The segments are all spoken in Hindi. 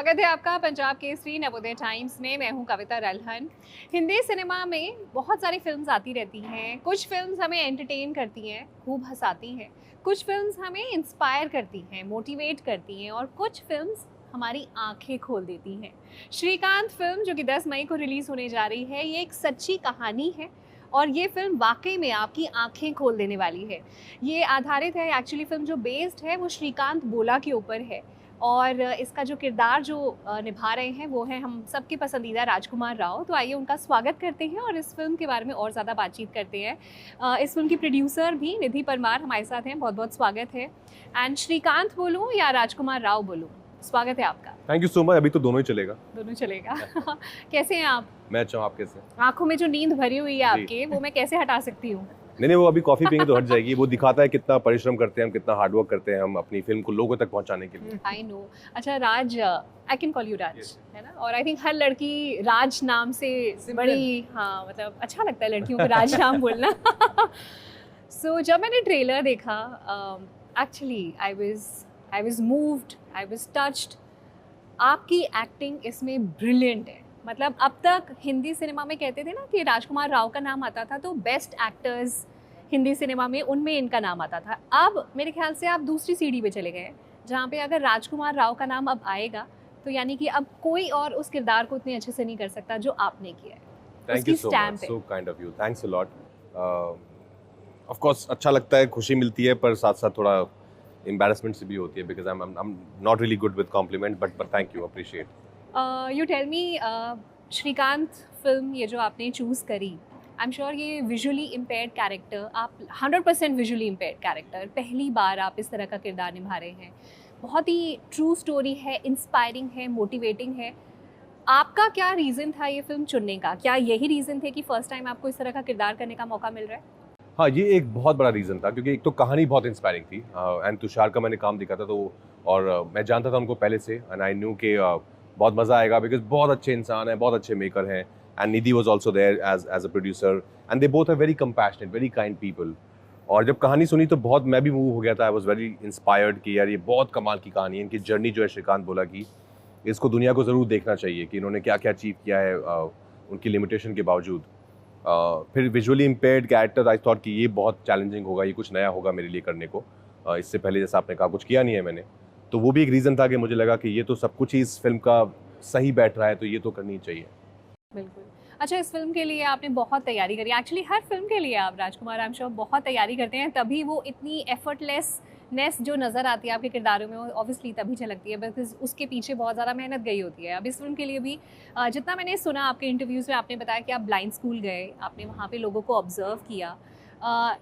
स्वागत है आपका पंजाब केसरी नवोदय टाइम्स में। मैं हूं कविता रल्हन। हिंदी सिनेमा में बहुत सारी फिल्म्स आती रहती हैं। कुछ फिल्म्स हमें एंटरटेन करती हैं, खूब हंसाती हैं। कुछ फिल्म्स हमें इंस्पायर करती हैं, मोटिवेट करती हैं, और कुछ फिल्म्स हमारी आंखें खोल देती हैं। श्रीकांत फिल्म जो कि 10 मई को रिलीज़ होने जा रही है, ये एक सच्ची कहानी है और ये फिल्म वाकई में आपकी आंखें खोल देने वाली है। ये आधारित है, एक्चुअली फिल्म जो बेस्ड है वो श्रीकांत बोला के ऊपर है, और इसका जो किरदार जो निभा रहे हैं वो है हम सबके पसंदीदा राजकुमार राव। तो आइए उनका स्वागत करते हैं और इस फिल्म के बारे में और ज़्यादा बातचीत करते हैं। इस फिल्म की प्रोड्यूसर भी निधि परमार हमारे साथ हैं। बहुत बहुत स्वागत है। एंड श्रीकांत बोलूँ या राजकुमार राव बोलूँ, स्वागत है आपका। Thank you so much. अभी तो दोनों ही चलेगा। दोनों चलेगा। कैसे हैं आप? मैं अच्छा हूँ, आप कैसे? आंखों में जो नींद भरी हुई है आपके, वो मैं कैसे हटा सकती हूँ? नहीं, वो अभी कॉफी पीएंगे तो हट जाएगी। वो दिखाता है कितना परिश्रम करते हैं हम, कितना हार्डवर्क करते हैं हम अपनी फिल्म को लोगों तक पहुंचाने के लिए। I know. अच्छा राज, आई कैन कॉल यू राज, है ना? और आई थिंक हर लड़की राज नाम से बड़ी, हाँ मतलब अच्छा लगता है लड़कियों को राज नाम बोलना। सो जब मैंने ट्रेलर देखा, actually I was moved, I was touched. आपकी एक्टिंग इसमें ब्रिलियंट है। मतलब अब तक हिंदी सिनेमा में कहते थे ना कि राजकुमार राव का नाम आता था तो बेस्ट एक्टर्स हिंदी सिनेमा में, उनमें इनका नाम आता था। अब मेरे ख्याल से आप दूसरी सीढ़ी पे चले गए, जहाँ पे अगर राजकुमार राव का नाम अब आएगा तो यानी कि अब कोई और उस किरदार को इतने अच्छे से नहीं कर सकता जो आपने किया है। Thank you so much, so kind of you, thanks a lot. Of course अच्छा लगता है, खुशी मिलती है, पर साथ साथ थोड़ा एम्बैरेसमेंट से भी होती है because I am not really good with compliment, but thank you, appreciate. You tell me, Shrikant film ये जो आपने चूज़ करी, आई एम श्योर ये विजुअली इम्पेयर्ड कैरेक्टर, आप 100% विजुअली इम्पेयर्ड कैरेक्टर, पहली बार आप इस तरह का किरदार निभा रहे हैं। बहुत ही ट्रू स्टोरी है, इंस्पायरिंग है, मोटिवेटिंग है। आपका क्या रीज़न था ये फिल्म चुनने का? क्या यही रीज़न थे कि फर्स्ट टाइम आपको इस तरह का किरदार करने का मौका मिल रहा है? हाँ, ये एक बहुत बड़ा रीज़न था क्योंकि एक तो कहानी बहुत इंस्पायरिंग थी एंड तुषार का मैंने काम देखा था तो, और मैं जानता था उनको पहले से, एंड आई न्यू कि बहुत मज़ा आएगा बिकॉज बहुत अच्छे इंसान हैं, बहुत अच्छे मेकर हैं। And Nidhi was also there as a producer, and they both are very compassionate, very kind people. और जब कहानी सुनी तो बहुत मैं भी मूव हो गया था। आई वॉज वेरी इंस्पायर्ड कि यार ये बहुत कमाल की कहानी है। इनकी जर्नी जो है श्रीकांत बोला की, इसको दुनिया को ज़रूर देखना चाहिए कि इन्होंने क्या क्या अचीव किया है उनकी लिमिटेशन के बावजूद। फिर visually impaired character, I thought कि ये बहुत चैलेंजिंग होगा, ये कुछ नया होगा मेरे लिए करने को। इससे पहले जैसा आपने कहा कुछ किया नहीं है मैंने, तो वो भी एक रीज़न था कि मुझे लगा कि ये तो सब कुछ ही इस फिल्म का सही बैठ रहा है, तो ये तो करनी चाहिए। बिल्कुल। अच्छा, इस फिल्म के लिए आपने बहुत तैयारी करी। एक्चुअली हर फिल्म के लिए आप राजकुमार, आई एम श्योर, बहुत तैयारी करते हैं, तभी वो इतनी एफर्टलेसनेस जो नज़र आती है आपके किरदारों में, ऑब्वियसली तभी झलकती है, बिकॉज उसके पीछे बहुत ज़्यादा मेहनत गई होती है। अब इस फिल्म के लिए भी जितना मैंने सुना आपके इंटरव्यूज़ में, आपने बताया कि आप ब्लाइंड स्कूल गए, आपने वहाँ पर लोगों को ऑब्जर्व किया।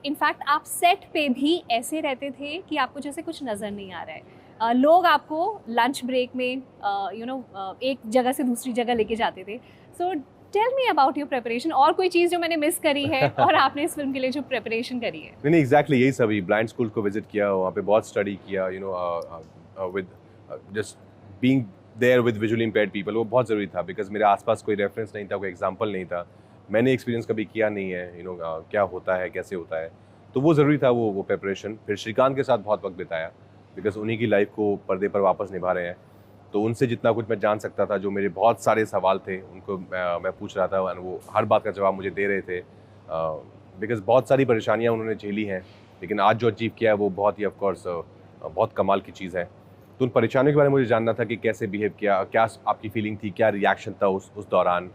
इनफैक्ट आप सेट पे भी ऐसे रहते थे कि आपको जैसे कुछ नज़र नहीं आ रहा है। लोग आपको लंच ब्रेक में एक जगह से दूसरी जगह लेके जाते थे। So tell me about your preparation, और कोई चीज़ जो मैंने मिस करी है और आपने इस फिल्म के लिए जो प्रिपरेशन करी है? नहीं एग्जैक्टली यही सभी ब्लाइंड स्कूल को विजिट किया, वहाँ पे बहुत स्टडी किया, with just being there with visually impaired people. वो बहुत ज़रूरी था बिकॉज मेरे आसपास कोई रेफरेंस नहीं था, कोई एग्जाम्पल नहीं था, मैंने एक्सपीरियंस कभी किया नहीं है, क्या होता है, कैसे होता है, तो वो ज़रूरी था वो प्रिपरेशन। फिर श्रीकांत के साथ बहुत वक्त बिताया बिकॉज उन्हीं की लाइफ को पर्दे पर वापस निभा रहे हैं, तो उनसे जितना कुछ मैं जान सकता था, जो मेरे बहुत सारे सवाल थे उनको मैं पूछ रहा था, और वो हर बात का जवाब मुझे दे रहे थे बिकॉज बहुत सारी परेशानियां उन्होंने झेली हैं, लेकिन आज जो अचीव किया है वो बहुत ही ऑफकोर्स बहुत कमाल की चीज़ है। तो उन परेशानियों के बारे में मुझे जानना था कि कैसे बिहेव किया, क्या आपकी फीलिंग थी, क्या रिएक्शन था उस दौरान।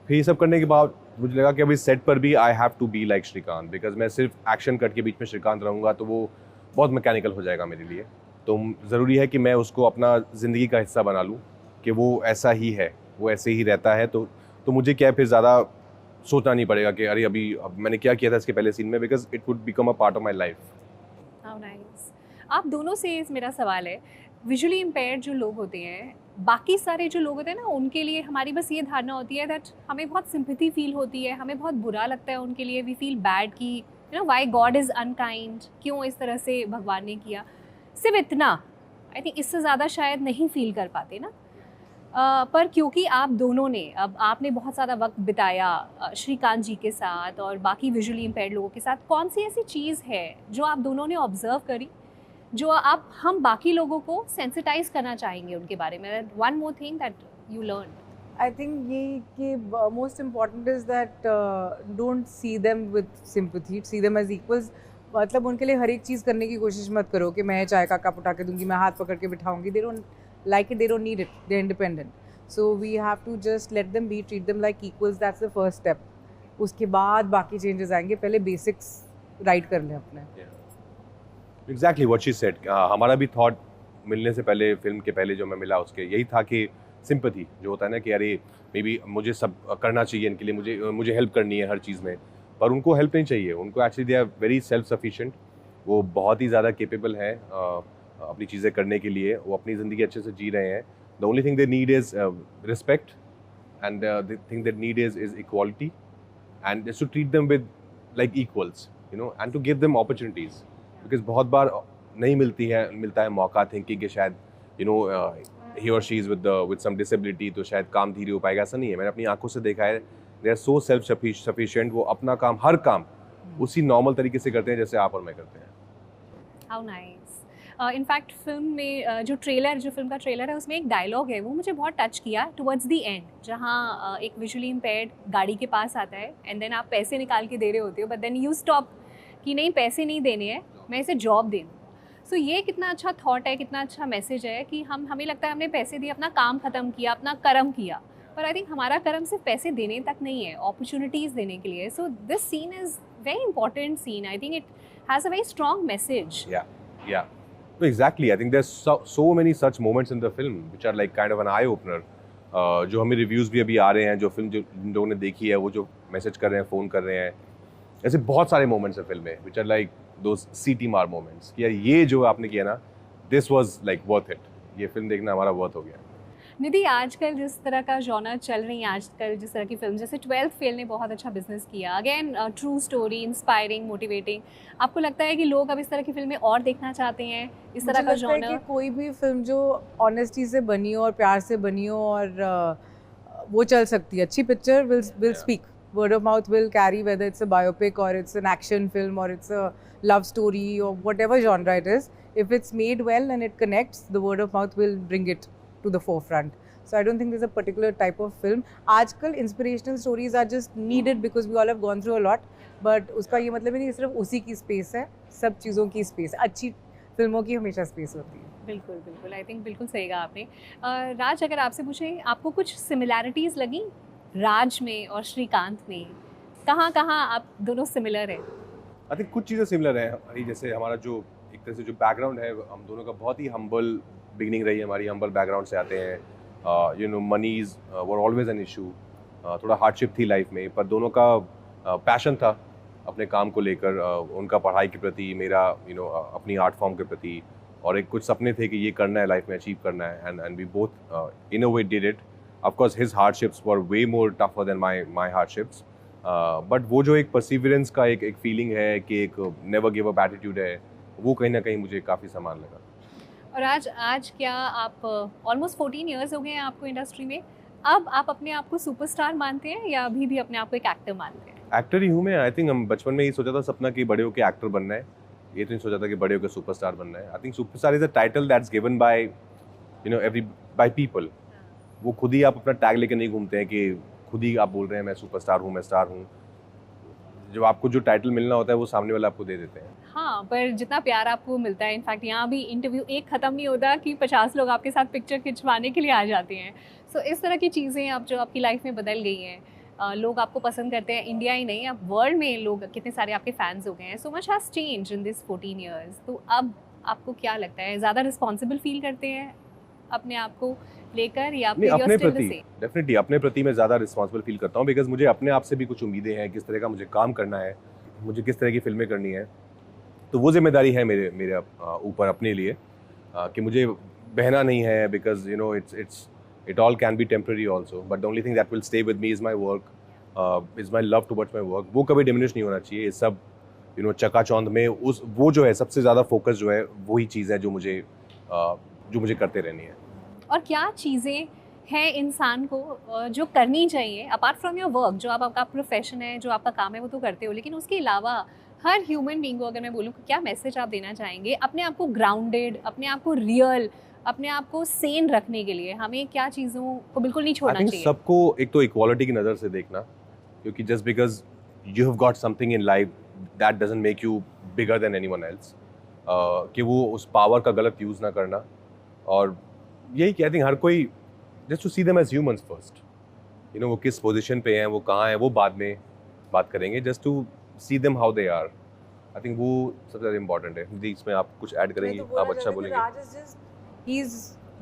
फिर ये सब करने के बाद मुझे लगा कि अभी सेट पर भी I have to be like Shrikant, because मैं सिर्फ एक्शन कट के बीच में श्रीकांत रहूँगा तो वो बहुत मैकेनिकल हो जाएगा मेरे लिए। तो ज़रूरी है कि मैं उसको अपना ज़िंदगी का हिस्सा बना लूँ कि वो ऐसा ही है, वो ऐसे ही रहता है, तो मुझे क्या है फिर ज़्यादा सोचना नहीं पड़ेगा कि अरे अब मैंने क्या किया था इसके पहले सीन में, because it would become a part of my life. How nice. आप दोनों से मेरा सवाल है, विजुअली इम्पेयर्ड जो लोग होते हैं, बाकी सारे जो लोग होते हैं ना, उनके लिए हमारी बस ये धारणा होती है दैट हमें बहुत सिंपैथी फील होती है, हमें बहुत बुरा लगता है उनके लिए, वी फील बैड कि व्हाई गॉड इज़ अनकाइंड, क्यों इस तरह से भगवान ने किया। सिर्फ इतना, आई थिंक इससे ज़्यादा शायद नहीं फील कर पाते ना। पर क्योंकि आप दोनों ने, अब आपने बहुत ज़्यादा वक्त बिताया श्रीकांत जी के साथ और बाकी विजुअली इम्पेयर्ड लोगों के साथ, कौन सी ऐसी चीज़ है जो आप दोनों ने ऑब्जर्व करी जो आप हम बाकी लोगों को सेंसिटाइज करना चाहेंगे उनके बारे में? One more thing that you learn. I think ये कि most important is that don't see them with sympathy, see them as equals. मतलब उनके लिए हर एक चीज़ करने की कोशिश मत करो कि मैं चाय का कप उठा के दूंगी, मैं हाथ पकड़ के बिठाऊंगी। They don't like it, they don't need it, they are independent. So we have to just let them be, treat them like equals, that's the first step. उसके बाद बाकी चेंजेस आएंगे, पहले बेसिक्स राइट कर लें अपने। Exactly what she said. हमारा भी थॉट मिलने से पहले, फिल्म के पहले जो मैं मिला उसके यही था कि सिंपैथी जो होता है ना कि अरे मे बी मुझे सब करना चाहिए इनके लिए, मुझे हेल्प करनी है हर चीज़ में, पर उनको हेल्प नहीं चाहिए। उनको actually they are very self sufficient. वो बहुत ही ज़्यादा केपेबल हैं अपनी चीज़ें करने के लिए। वो अपनी ज़िंदगी अच्छे से जी रहे हैं। The only thing they need is respect, and the thing they need is equality, and to treat them with like equals, you know, and to give them opportunities. Because बहुत बार नहीं मिलता है मौका थिंकिंग कि शायद यू नो ही और she is with some disability, तो शायद काम धीरे हो पाएगा। ऐसा नहीं है, मैंने अपनी आंखों से देखा है। They are so self sufficient. वो अपना काम, हर काम उसी नॉर्मल तरीके से करते हैं जैसे आप और मैं करते हैं। How nice. इनफैक्ट फिल्म में जो फिल्म का ट्रेलर है उसमें एक डायलॉग है, वो मुझे बहुत टच किया टुवर्ड्स द एंड, जहाँ एक विजुअली इम्पेयर्ड गाड़ी के पास आता है एंड देन आप पैसे निकाल के दे रहे होते हो, बट देन यू स्टॉप कि नहीं पैसे नहीं देने हैं, मैं इसे जॉब दे दूँ। सो ये कितना अच्छा थॉट है, कितना अच्छा मैसेज है कि हमें लगता है हमने पैसे दिए, अपना काम ख़त्म किया, अपना कर्म किया, पर आई थिंक हमारा कर्म सिर्फ पैसे देने तक नहीं है, अपॉर्चुनिटीज़ देने के लिए। So this scene is very important scene. I think it has a very strong message. Yeah. No, exactly. I think there's so many such moments in the film which are like kind of an eye opener. जो हमें रिव्यूज़ भी अभी आ रहे हैं, जो फिल्म जो लोगों ने देखी है वो जो मैसेज कर रहे हैं, फ़ोन कर रहे हैं, ऐसे बहुत सारे मोमेंट्स हैं फिल्म में which are like those सीटी मार मोमेंट्स कि यार ये जो आपने किया ना, this was like worth it. ये फिल्म देखना हमारा वर्थ हो गया। निधि, आजकल जिस तरह का जॉनर चल रही है, आजकल जिस तरह की फिल्म, जैसे 12th फेल ने बहुत अच्छा बिजनेस किया, again true story, inspiring, motivating, आपको लगता है कि लोग अब इस तरह की फिल्में और देखना चाहते हैं, इस तरह का जॉनर? कोई भी फिल्म जो ऑनेस्टी से बनी हो और प्यार से बनी हो और वो चल सकती है। अच्छी picture will speak, word of mouth will carry, whether it's a biopic और इट्स एन एक्शन फिल्म और इट्स अ लव स्टोरी और whatever genre it is, if it's made well and it connects, the word of mouth will bring it to the forefront. So I don't think there's a particular type of film. आजकल inspirational stories are just needed because we all have gone through a lot, but उसका ये मतलब नहीं सिर्फ उसी की स्पेस है, सब चीज़ों की स्पेस है। अच्छी फिल्मों की हमेशा स्पेस होती है। बिल्कुल बिल्कुल, आई थिंक बिल्कुल सही कहा आपने। राज, अगर आपसे पूछें, आपको कुछ सिमिलैरिटीज़ लगी राज में और श्रीकांत में? कहाँ कहाँ आप दोनों सिमिलर हैं? आई थिंक कुछ चीज़ें सिमिलर हैं। जैसे हमारा जो एक तरह से जो बैकग्राउंड है, हम दोनों का बहुत ही हम्बल बिगनिंग रही है, हमारी हम्बल बैकग्राउंड से आते हैं। You know, monies were always an issue. थोड़ा हार्डशिप थी लाइफ में, पर दोनों का पैशन था अपने काम को लेकर, उनका पढ़ाई के प्रति, मेरा यू नो अपनी आर्ट फॉर्म के प्रति, और एक कुछ सपने थे कि ये करना है लाइफ में, अचीव करना है, and we both in a way did it. Of course his hardships were way more tougher than my hardships, but वो जो एक परसिवरेंस का एक फीलिंग है कि एक नेवर गिव अप एटीट्यूड है, वो कहीं ना कहीं मुझे काफ़ी समान लगा। और आज क्या आप ऑलमोस्ट 14 ईयर्स हो गए हैं आपको इंडस्ट्री में, अब आप अपने आप को सुपरस्टार मानते हैं या अभी भी अपने आप को एक एक्टर मानते हैं? एक्टर ही हूँ मैं। आई थिंक हम बचपन में ही सोचा था सपना कि बड़े होकर एक्टर बनना है, ये तो नहीं सोचा था कि बड़े होकर सुपरस्टार बनना है। I think superstar is a title that's given by you know by people. वो खुद ही आप अपना टैग लेके नहीं घूमते हैं कि खुद ही आप बोल रहे हैं मैं सुपरस्टार हूँ, मैं स्टार हूँ। जब आपको जो टाइटल मिलना होता है वो सामने वाला आपको दे देते हैं। हाँ, पर जितना प्यार आपको मिलता है, इनफैक्ट यहाँ भी इंटरव्यू एक ख़त्म नहीं होता कि 50 लोग आपके साथ पिक्चर खिंचवाने के लिए आ जाते हैं। सो इस तरह की चीज़ें अब जो आपकी लाइफ में बदल गई हैं, लोग आपको पसंद करते हैं, इंडिया ही नहीं, अब वर्ल्ड में लोग कितने सारे आपके फैंस हो गए हैं। So much has change in this 14 years. तो अब आपको क्या लगता है, ज़्यादा रिस्पॉन्सिबल फील करते हैं अपने आप को लेकर, या नहीं, अपने प्रति डेफिनेटली अपने प्रति मैं ज़्यादा रिस्पॉन्सिबल फील करता हूँ, बिकॉज मुझे अपने आप से भी कुछ उम्मीदें हैं, किस तरह का मुझे काम करना है, मुझे किस तरह की फिल्में करनी है। तो वो जिम्मेदारी है मेरे ऊपर अपने लिए कि मुझे बहना नहीं है, because you know it all can be temporary also, but the only thing that will stay with me is my work, is my love towards my work. वो कभी डिमिनिश नहीं होना चाहिए। ये सब यू नो चकाचौंध में वो जो है सबसे ज़्यादा फोकस जो है वही चीज़ है जो मुझे करते रहनी है। और क्या चीज़ें हैं इंसान को जो करनी चाहिए अपार्ट फ्रॉम योर वर्क? जो आपका प्रोफेशन है, जो आपका काम है, वो तो करते हो, लेकिन उसके अलावा हर ह्यूमन बीइंग को अगर मैं बोलूँ क्या मैसेज आप देना चाहेंगे अपने आप को ग्राउंडेड, अपने आप को रियल, अपने आप को सेन रखने के लिए हमें क्या चीज़ों को बिल्कुल नहीं छोड़ना चाहिए? सबको एक तो इक्वालिटी की नज़र से देखना, क्योंकि just because you have got something in life that doesn't make you bigger than anyone else, कि वो उस पावर का गलत यूज़ ना करना। और यही कि आई थिंक हर कोई just to see them as humans first, you know वो किस पोजीशन पे हैं, वो कहाँ हैं, वो बाद में बात करेंगे। Just to see them how they are, I think वो सबसे ज़्यादा इंपॉर्टेंट है। जी इसमें आप कुछ ऐड करेंगे? आप अच्छा बोलेंगे। He's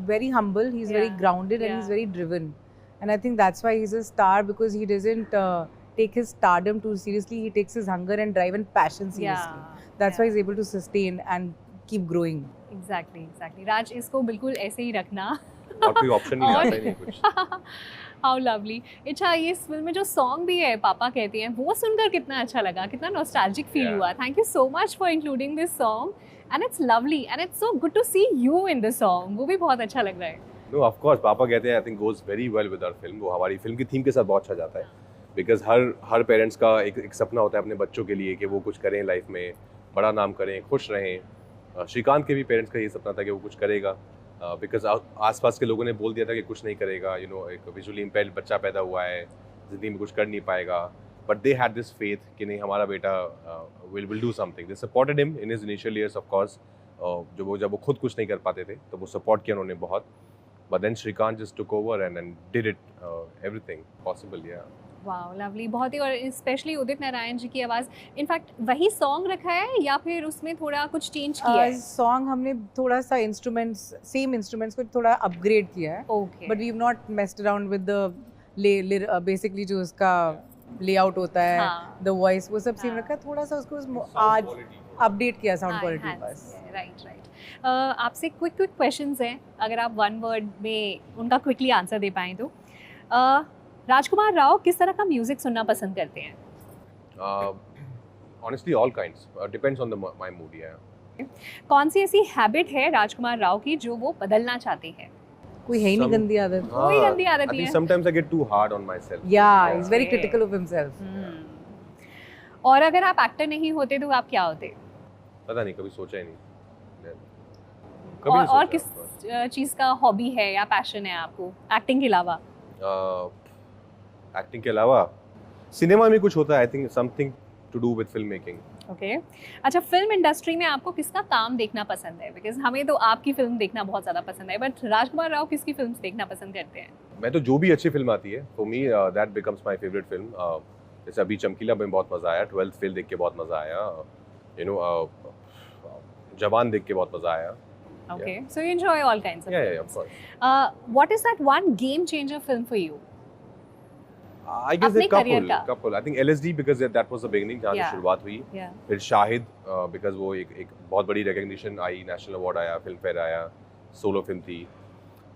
very humble, he's very grounded, and he's very driven. And I think that's why he's a star, because he doesn't take his stardom too seriously. He takes his hunger and drive and passion seriously. That's why he's able to sustain and keep growing. Exactly. राज, इसको बिल्कुल ऐसे ही रखना। और कोई ऑप्शन नहीं आता नहीं कुछ। How lovely. अच्छा, ये इस फिल्म में जो सॉन्ग भी है पापा कहते हैं, वो सुनकर कितना अच्छा लगा, कितना नॉस्टैल्जिक फील हुआ। Thank you so much for including this song and it's lovely and it's so good to see you in this song. वो भी बहुत अच्छा लग रहा है। नो ऑफ कोर्स पापा कहते हैं I think goes very well with our film. वो हमारी फिल्म की थीम के साथ बहुत अच्छा जाता है, बिकॉज हर पेरेंट्स का एक सपना होता है अपने बच्चों के लिए कि वो कुछ करें लाइफ में, बड़ा नाम करें, खुश रहें। श्रीकांत के भी पेरेंट्स का ये सपना था कि वो कुछ करेगा, बिकॉज आसपास के लोगों ने बोल दिया था कि कुछ नहीं करेगा, यू नो एक विजुअली इम्पेयर्ड बच्चा पैदा हुआ है, ज़िंदगी में कुछ कर नहीं पाएगा। But they had this faith कि नहीं हमारा बेटा will do something. They supported him in his initial years of course, जब वो खुद कुछ नहीं कर पाते थे तो वो सपोर्ट किया उन्होंने बहुत। But then Shrikant just took over and did it everything possible. Yeah wow lovely, बहुत ही। और स्पेशली उदित नारायण जी की आवाज़, इनफैक्ट वही सॉन्ग रखा है या फिर उसमें थोड़ा कुछ चेंज किया है? सॉन्ग हमने थोड़ा सा इंस्ट्रूमेंट्स, सेम इंस्ट्रूमेंट्स को थोड़ा अपग्रेड किया है। Okay, but we have not messed around with the basically जो उसका लेआउट होता है, द वॉइस, वो सब सेम रखा है। थोड़ा सा उसको आज अपडेट किया साउंड क्वालिटी बस। राइट। आपसे क्विक क्वेश्चंस हैं, अगर आप वन वर्ड में उनका क्विकली आंसर दे पाएँ तो। राजकुमार राव किस तरह का म्यूजिक सुनना पसंद करते हैं? Honestly all kinds, depends on my mood. Yeah. कौन सी ऐसी हैबिट है राजकुमार राव की जो वो बदलना चाहते हैं? कोई है ही नहीं गंदी आदत। कोई गंदी आदत नहीं है। I think sometimes I get too hard on myself. Yeah, he's very critical of himself. और अगर आप एक्टर नहीं होते तो आप क्या होते? पता नहीं, कभी सोचा ही नहीं। और किस चीज़ का हॉबी है या पैशन है आपको एक्टिंग के अलावा? एक्टिंग के अलावा सिनेमा में कुछ होता है, I think something to do with film making. Okay. अच्छा, फिल्म इंडस्ट्री में आपको किसका काम देखना पसंद है? बिकॉज हमें तो आपकी फिल्म देखना बहुत ज़्यादा पसंद है, बट राजकुमार राव किसकी फिल्म देखना पसंद करते हैं? मैं तो जो भी अच्छी फिल्म आती है, for me that becomes my favourite film. जैसे अभी चमकीला में बहुत मज़ा आया, 12th फेल देख के बहुत मज़ा आया, यू नो जवान देख के बहुत मज़ा आया। Okay, so you enjoy all kinds of films. Yeah, of course. What is that one game changer film for you? I guess a couple. I think LSD because that was the beginning, जहाँ से शुरुआत हुई। फिर शाहिद because वो एक बहुत बड़ी recognition आई, national award आया, film fair आया, solo film थी।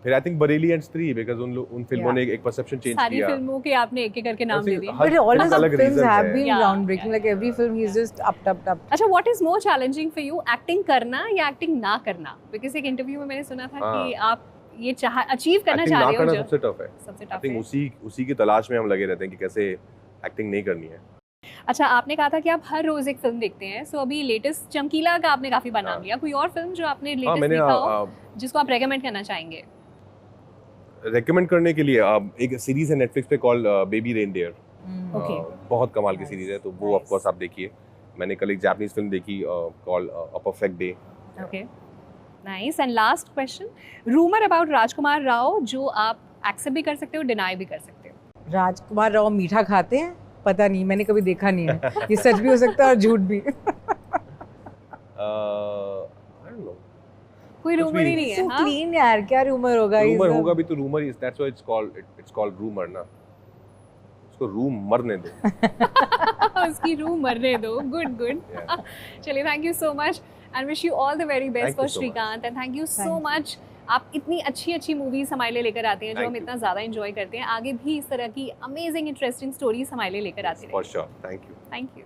फिर I think बरेली and स्त्री because उन फिल्मों ने एक perception change किया। सारी फिल्मों के आपने एक-एक करके नाम दे दिए। But all his films have been groundbreaking. Like every film, he's just up. अच्छा, what is more challenging for you, acting करना या acting ना करना? Because एक इंटरव्यू में मैंने सुना था कि आप ये अचीव करना चाह रहे हो जो सबसे टफ है। सबसे टफ है। I think उसी की तलाश में हम लगे रहते हैं कि कैसे एक्टिंग नहीं करनी है। अच्छा, आपने कहा था कि आप हर रोज एक फिल्म देखते हैं, सो अभी लेटेस्ट चमकीला का आपने काफी नाम लिया। कोई और फिल्म जो आपने लेटेस्ट देखा हो जिसको आप रेकमेंड करना चाहेंगे? रेकमेंड करने के लिए एक सीरीज है नेटफ्लिक्स पे कॉल्ड बेबी रेनडियर। बहुत कमाल की सीरीज है, तो वो ऑफ कोर्स आप देखिए। मैंने कल एक जापानीज फिल्म देखी called a perfect day. Okay, nice. And last question, rumour about Rajkummar Rao जो आप एक्सेप्ट भी कर सकते हो, डिनाई भी कर सकते हो। राजकुमार राव मीठा खाते हैं? पता नहीं, मैंने कभी देखा नहीं है। ये सच भी हो सकता है और झूठ भी। कोई रूमर ही नहीं है। So clean यार, क्या रूमर होगा? रूमर होगा भी तो rumour he, that's why it's called rumour ना। उसको रूम मरने दो। उसकी रूह मरने दो। गुड। चलिए, thank you so much and wish you all the very best for Shrikant and thank you so much. आप इतनी अच्छी मूवीज हमारे लिए लेकर आते हैं जो हम इतना ज़्यादा एंजॉय करते हैं। आगे भी इस तरह की अमेजिंग इंटरेस्टिंग स्टोरीज हमारे लिए लेकर आते हैं। For sure. Thank you.